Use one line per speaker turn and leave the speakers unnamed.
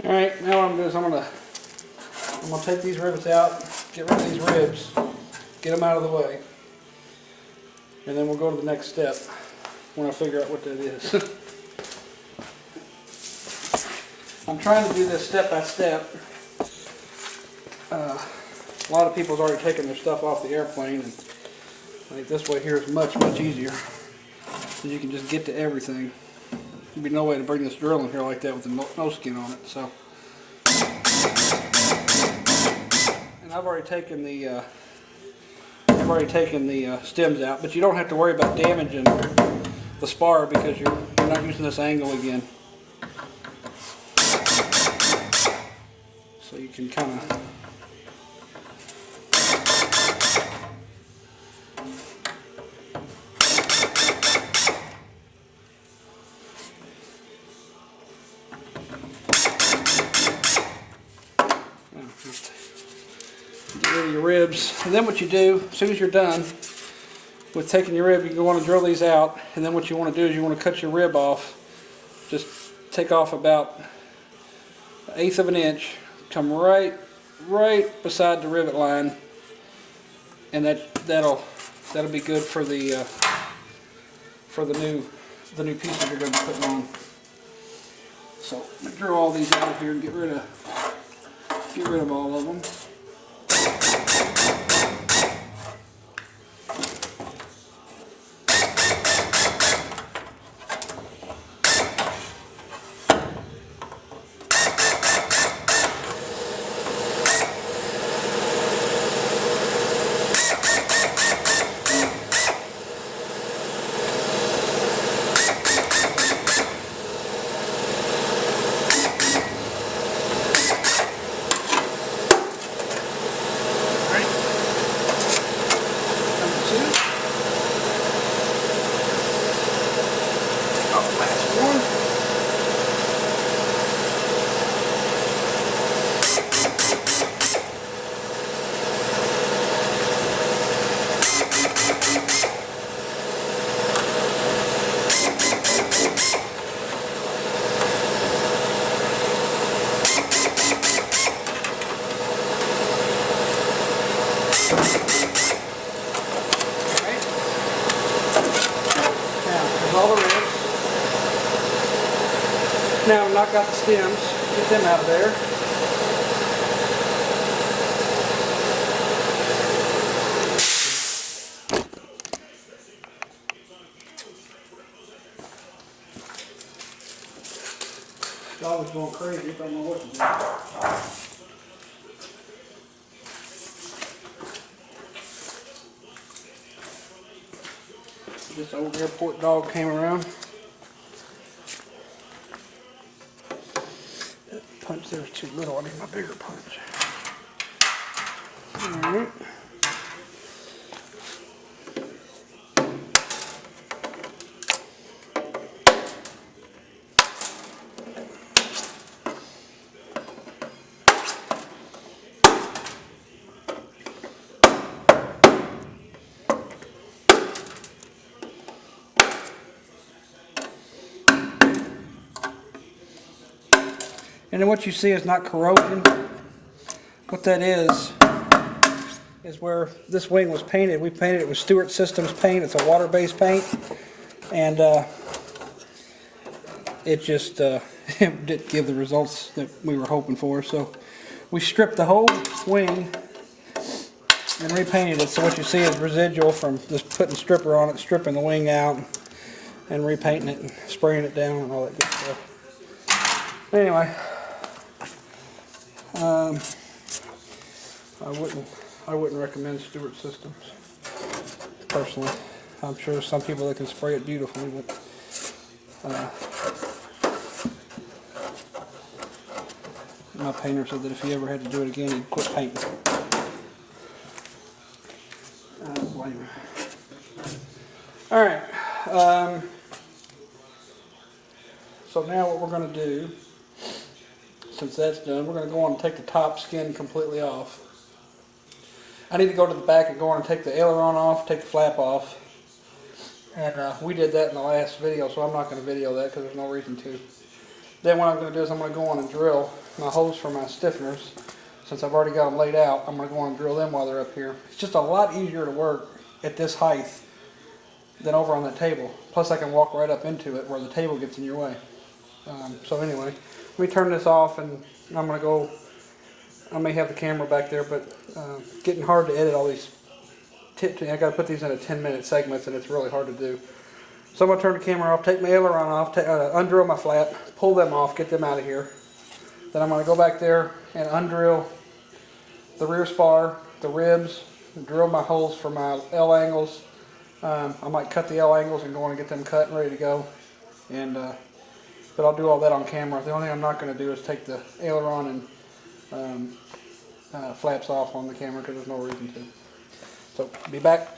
Alright, now what I'm going to do is I'm going to take these rivets out, get rid of these ribs, get them out of the way, and then we'll go to the next step when I figure out what that is. I'm trying to do this step by step. A lot of people's already taken their stuff off the airplane, and I think this way here is much easier. So you can just get to everything. There'd be no way to bring this drill in here like that with no skin on it. So, and I've already taken the stems out, but you don't have to worry about damaging the spar because you're not using this angle again. So you can kind of get rid of your ribs, and then what you do as soon as you're done with taking your rib, you want to drill these out, and then what you want to do is you want to cut your rib off. Just take off about 1/8 of an inch, come right beside the rivet line, and that'll be good for the new pieces you're going to be putting on. So I'm going to drill all these out of here and get rid of all of them. All the ribs. Now knock out the stems, get them out of there. Dog is going crazy, don't know what to do. This old airport dog came around. That punch there was too little. I need my bigger punch. Alright. And then what you see is not corrosion. What that is where this wing was painted. We painted it with Stewart Systems paint. It's a water-based paint. And it just didn't give the results that we were hoping for. So we stripped the whole wing and repainted it. So what you see is residual from just putting stripper on it, stripping the wing out, and repainting it and spraying it down and all that good stuff. Anyway. I wouldn't recommend Stewart Systems personally. I'm sure there's some people that can spray it beautifully, but my painter said that if he ever had to do it again, he'd quit painting. I don't blame him. All right. So now what we're going to do, since that's done, we're going to go on and take the top skin completely off. I need to go to the back and go on and take the aileron off, take the flap off. And we did that in the last video, so I'm not going to video that because there's no reason to. Then what I'm going to do is I'm going to go on and drill my holes for my stiffeners. Since I've already got them laid out, I'm going to go on and drill them while they're up here. It's just a lot easier to work at this height than over on that table. Plus I can walk right up into it where the table gets in your way. So anyway, let me turn this off and I'm going to go. I may have the camera back there, but it's getting hard to edit all these. I got to put these into 10-minute segments and it's really hard to do. So I'm going to turn the camera off, take my aileron off, undrill my flat, pull them off, get them out of here. Then I'm going to go back there and undrill the rear spar, the ribs, and drill my holes for my L angles. I might cut the L angles and go on and get them cut and ready to go. But I'll do all that on camera. The only thing I'm not going to do is take the aileron and flaps off on the camera because there's no reason to. So, be back.